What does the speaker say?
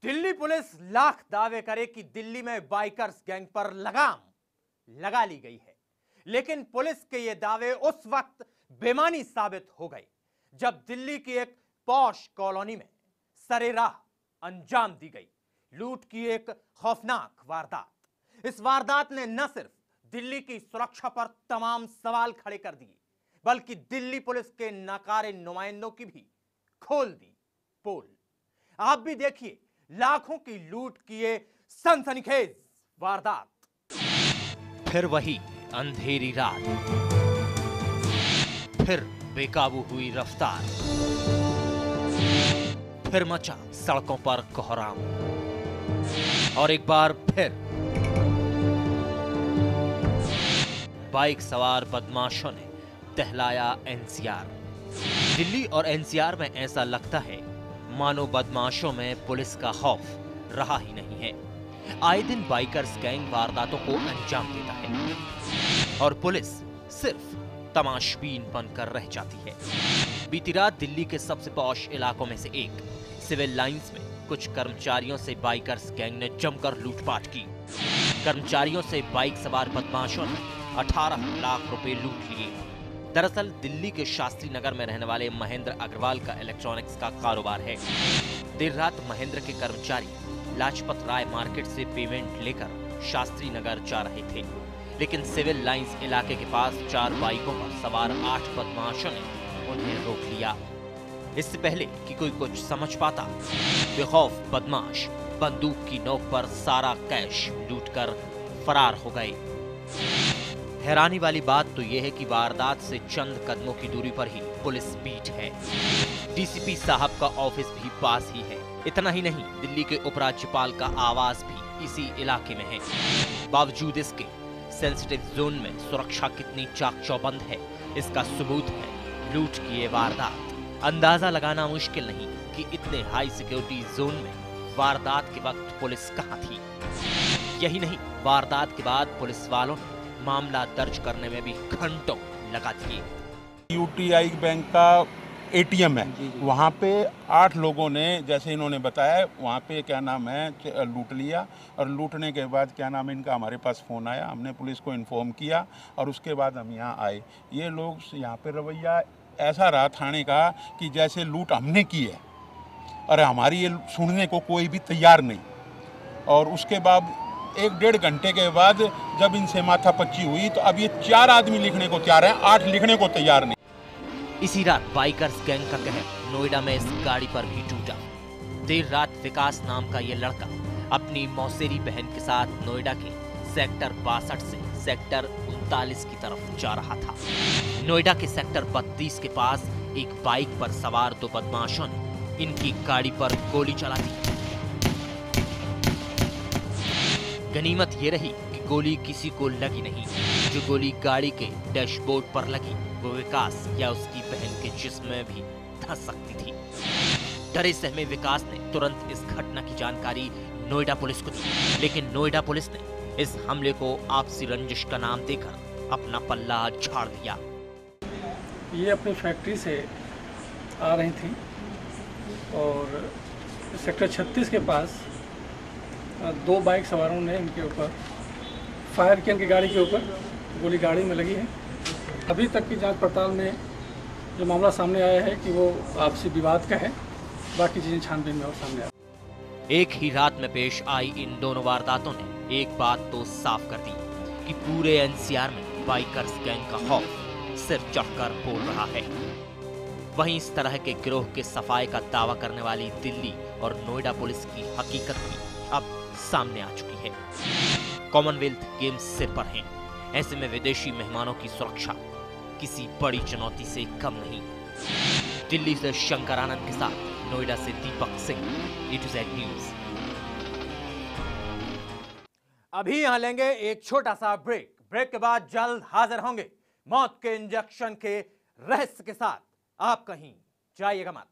Delhi police lakh दावे करे कि दिल्ली में बाइकर्स गैंग पर लगाम लगा ली गई है, लेकिन पुलिस के ये दावे उस वक्त बेमानी साबित हो गए जब दिल्ली की एक पॉश कॉलोनी में सरेराह अंजाम दी गई लूट की एक खौफनाक वारदात। इस वारदात ने न सिर्फ दिल्ली की सुरक्षा पर तमाम सवाल खड़े कर दिए, बल्कि दिल्ली पुलिस के नाकारे नुमाइंदों की भी खोल दी पोल। आप भी देखिए लाखों की लूट की ये सनसनीखेज वारदात। फिर वही अंधेरी रात, फिर बेकाबू हुई रफ्तार, फिर मचा सड़कों पर कोहराम, और एक बार फिर बाइक सवार बदमाशों ने दहलाया एनसीआर। दिल्ली और एनसीआर में ऐसा लगता है मानो बदमाशों में पुलिस का खौफ रहा ही नहीं है। आए दिन बाइकर्स गैंग वारदातों को अंजाम देता है और पुलिस सिर्फ तमाशबीन बनकर रह जाती है। बीती रात दिल्ली के सबसे पॉश इलाकों में से एक सिविल लाइंस में कुछ कर्मचारियों से बाइकर्स गैंग ने जमकर लूटपाट की। कर्मचारियों से बाइक सवार बदमाशों ने 18 लाख रुपए लूट लिए। दरअसल दिल्ली के शास्त्री नगर में रहने वाले महेंद्र अग्रवाल का इलेक्ट्रॉनिक्स का कारोबार है। देर रात महेंद्र के कर्मचारी लाजपत राय मार्केट से पेमेंट लेकर शास्त्री नगर जा रहे थे, लेकिन सिविल लाइंस इलाके के पास 4 बाइकों पर सवार 8 बदमाशों ने उन्हें रोक लिया। इससे पहले कि कोई कुछ समझ पाता, बेखौफ बदमाश बंदूक की नोक पर सारा कैश लूटकर फरार हो गए। हैरानी वाली बात तो यह है कि वारदात से चंद कदमों की दूरी पर ही पुलिस बीट है। डीसीपी साहब का ऑफिस भी पास ही है। इतना ही नहीं, दिल्ली के उपराज्यपाल का आवास भी इसी इलाके में है। बावजूद इसके सेंसिटिव जोन में सुरक्षा कितनी चाक चौबंद है, इसका सबूत है लूट की ये वारदात। अंदाजा लगाना मुश्किल नहीं कि इतने हाई सिक्योरिटी जोन में वारदात के वक्त पुलिस कहां थी। यही नहीं, वारदात के बाद पुलिस वालों ने मामला दर्ज करने में भी घंटों लगा दिए। यूटीआई बैंक का एटीएम है, वहाँ पे 8 लोगों ने, जैसे इन्होंने बताया, वहाँ पे क्या नाम है लूट लिया। और लूटने के बाद क्या नाम है इनका, हमारे पास फ़ोन आया, हमने पुलिस को इन्फॉर्म किया और उसके बाद हम यहाँ आए। ये लोग यहाँ पे रवैया ऐसा रहा थाने का कि जैसे लूट हमने की है और हमारी ये सुनने को कोई भी तैयार नहीं। और उसके बाद 1-1.5 घंटे के बाद जब इनसे माथापच्ची हुई तो अब ये 4 आदमी लिखने को तैयार हैं, 8 लिखने को तैयार नहीं। इसी रात बाइकर्स गैंग का कहर नोएडा में इस गाड़ी पर भी टूटा। देर रात विकास नाम का ये लड़का अपनी मौसेरी बहन के साथ नोएडा के सेक्टर 62 से सेक्टर 39 की तरफ जा रहा था। नोएडा के सेक्टर 32 के पास एक बाइक पर सवार 2 बदमाशों ने इनकी गाड़ी पर गोली चला दी। गनीमत ये रही कि गोली किसी को लगी नहीं। जो गोली गाड़ी के डैशबोर्ड पर लगी वो विकास या उसकी बहन के जिस्म में भी धंस सकती थी। डरे सहमे विकास ने तुरंत इस घटना की जानकारी नोएडा पुलिस को दी, लेकिन नोएडा पुलिस ने इस हमले को आपसी रंजिश का नाम देकर अपना पल्ला झाड़ दिया। ये अपनी फैक्ट्री से आ रही थी और सेक्टर 36 के पास 2 बाइक सवारों ने इनके ऊपर फायर किया। इनकी गाड़ी के ऊपर गोली गाड़ी में लगी है। अभी तक की जांच पड़ताल में जो मामला सामने आया है कि वो आपसी विवाद का है। बाकी चीजें छानबीन में और सामने आ। एक ही रात में पेश आई इन दोनों वारदातों ने एक बात तो साफ कर दी कि पूरे एनसीआर में बाइकर्स गैंग का खौफ सिर चढ़कर बोल रहा है। वहीं इस तरह के गिरोह के सफाई का दावा करने वाली दिल्ली और नोएडा पुलिस की हकीकत भी अब सामने आ चुकी है। कॉमनवेल्थ गेम्स सिर पर हैं, ऐसे में विदेशी मेहमानों की सुरक्षा किसी बड़ी चुनौती से कम नहीं। दिल्ली से शंकर आनंद के साथ नोएडा से Deepak Singh, A to Z news. अभी यहां लेंगे एक छोटा सा ब्रेक। ब्रेक के बाद जल्द हाजिर होंगे मौत के इंजेक्शन के रहस्य के साथ। आप कहीं जाइएगा मत।